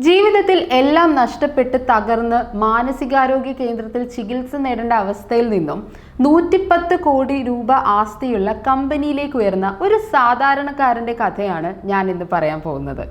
ജീവിതത്തിൽ എല്ലാം നഷ്ടപ്പെട്ട് തകർന്ന് മാനസികാരോഗ്യ കേന്ദ്രത്തിൽ ചികിത്സ നേടേണ്ട അവസ്ഥയിൽ നിന്നും 110 കോടി രൂപ ആസ്തിയുള്ള കമ്പനിയിലേക്ക് ഉയർന്ന ഒരു സാധാരണക്കാരന്റെ കഥയാണ് ഞാൻ ഇന്ന് പറയാൻ പോകുന്നത്.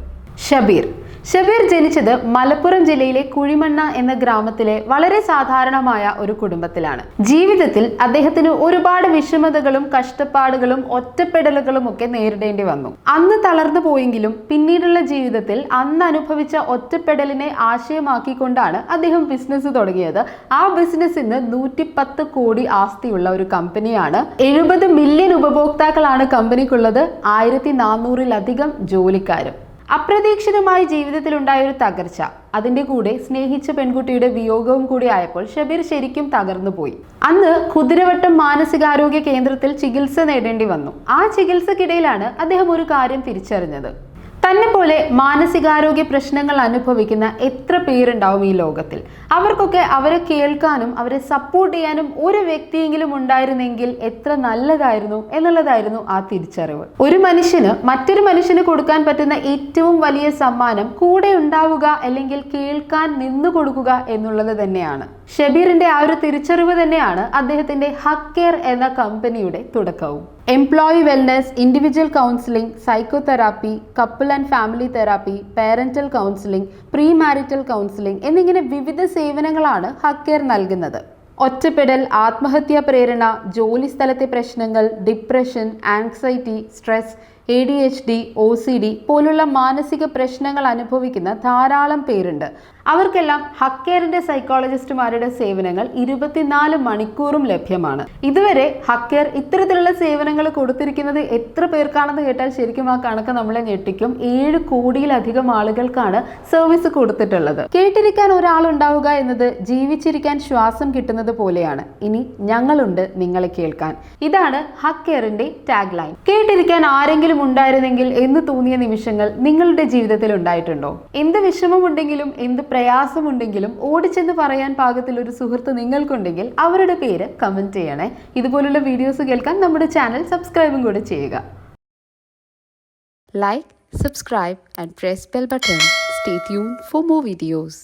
ഷബീർ ജനിച്ചത് മലപ്പുറം ജില്ലയിലെ കുഴിമണ്ണ എന്ന ഗ്രാമത്തിലെ വളരെ സാധാരണമായ ഒരു കുടുംബത്തിലാണ്. ജീവിതത്തിൽ അദ്ദേഹത്തിന് ഒരുപാട് വിഷമതകളും കഷ്ടപ്പാടുകളും ഒറ്റപ്പെടലുകളും ഒക്കെ നേരിടേണ്ടി വന്നു. അന്ന് തളർന്നു പോയെങ്കിലും പിന്നീടുള്ള ജീവിതത്തിൽ അന്ന് അനുഭവിച്ച ഒറ്റപ്പെടലിനെ ആശയമാക്കിക്കൊണ്ടാണ് അദ്ദേഹം ബിസിനസ് തുടങ്ങിയത്. ആ ബിസിനസ് ഇന്ന് 110 കോടി ആസ്തിയുള്ള ഒരു കമ്പനിയാണ്. 70 മില്യൺ ഉപഭോക്താക്കളാണ് കമ്പനിക്കുള്ളത്. 1400-ലധികം ജോലിക്കാരും. അപ്രതീക്ഷിതമായി ജീവിതത്തിൽ ഉണ്ടായ ഒരു തകർച്ച, അതിന്റെ കൂടെ സ്നേഹിച്ച പെൺകുട്ടിയുടെ വിയോഗവും കൂടി ആയപ്പോൾ ഷബീർ ശരിക്കും തകർന്നു പോയി. അന്ന് കുതിരവട്ടം മാനസികാരോഗ്യ കേന്ദ്രത്തിൽ ചികിത്സ നേടേണ്ടി വന്നു. ആ ചികിത്സക്കിടയിലാണ് അദ്ദേഹം ഒരു കാര്യം തിരിച്ചറിഞ്ഞത്. തന്നെ പോലെ മാനസികാരോഗ്യ പ്രശ്നങ്ങൾ അനുഭവിക്കുന്ന എത്ര പേരുണ്ടാവും ഈ ലോകത്തിൽ. അവർക്കൊക്കെ അവരെ കേൾക്കാനും അവരെ സപ്പോർട്ട് ചെയ്യാനും ഒരു വ്യക്തിയെങ്കിലും ഉണ്ടായിരുന്നെങ്കിൽ എത്ര നല്ലതായിരുന്നു എന്നുള്ളതായിരുന്നു ആ തിരിച്ചറിവ്. ഒരു മനുഷ്യന് മറ്റൊരു മനുഷ്യന് കൊടുക്കാൻ പറ്റുന്ന ഏറ്റവും വലിയ സമ്മാനം കൂടെ ഉണ്ടാവുക, അല്ലെങ്കിൽ കേൾക്കാൻ നിന്നു കൊടുക്കുക എന്നുള്ളത് തന്നെയാണ്. ഷബീറിന്റെ ആ ഒരു തിരിച്ചറിവ് തന്നെയാണ് അദ്ദേഹത്തിന്റെ ഹഗ് കെയർ എന്ന കമ്പനിയുടെ തുടക്കവും. Employee wellness, individual counselling, psychotherapy, couple and family therapy, parental counselling, pre marital counselling എന്നിങ്ങനെ വിവിധ സേവനങ്ങളാണ് ഹഗ് കെയർ നൽകുന്നത്. ഒറ്റപ്പെടൽ, ആത്മഹത്യാ പ്രേരണ, ജോലി സ്ഥലത്തെ പ്രശ്നങ്ങൾ, depression, anxiety, stress, ADHD, OCD പോലുള്ള മാനസിക പ്രശ്നങ്ങൾ അനുഭവിക്കുന്ന ധാരാളം പേരുണ്ട്. അവർക്കെല്ലാം ഹഗ് കെയറിന്റെ സൈക്കോളജിസ്റ്റുമാരുടെ സേവനങ്ങൾ 24 മണിക്കൂറും ലഭ്യമാണ്. ഇതുവരെ ഹഗ് കെയർ ഇത്തരത്തിലുള്ള സേവനങ്ങൾ കൊടുത്തിരിക്കുന്നത് എത്ര പേർക്കാണെന്ന് കേട്ടാൽ ശരിക്കും ആ കണക്ക് നമ്മളെ ഞെട്ടിക്കും. 7 കോടിയിലധികം ആളുകൾക്കാണ് സർവീസ് കൊടുത്തിട്ടുള്ളത്. കേട്ടിരിക്കാൻ ഒരാളുണ്ടാവുക എന്നത് ജീവിച്ചിരിക്കാൻ ശ്വാസം കിട്ടുന്നത് പോലെയാണ്. ഇനി ഞങ്ങളുണ്ട് നിങ്ങളെ കേൾക്കാൻ. ഇതാണ് ഹഗ് കെയറിന്റെ ടാഗ് ലൈൻ. കേട്ടിരിക്കാൻ ആരെങ്കിലും ഉണ്ടായിരുന്നെങ്കിൽ എന്ന് തോന്നിയ നിമിഷങ്ങൾ നിങ്ങളുടെ ജീവിതത്തിൽ ഉണ്ടായിട്ടുണ്ടോ? എന്ത് വിഷമമുണ്ടെങ്കിലും എന്ത് പ്രയാസമുണ്ടെങ്കിലും ഓടിച്ചെന്ന് പറയാൻ പാകത്തിൽ ഒരു സുഹൃത്ത് നിങ്ങൾക്കുണ്ടെങ്കിൽ അവരുടെ പേര് കമന്റ് ചെയ്യണേ. ഇതുപോലുള്ള വീഡിയോസ് കേൾക്കാൻ നമ്മുടെ ചാനൽ സബ്സ്ക്രൈബും കൂടെ ചെയ്യുക. Like, subscribe and press bell button. Stay tuned for more videos.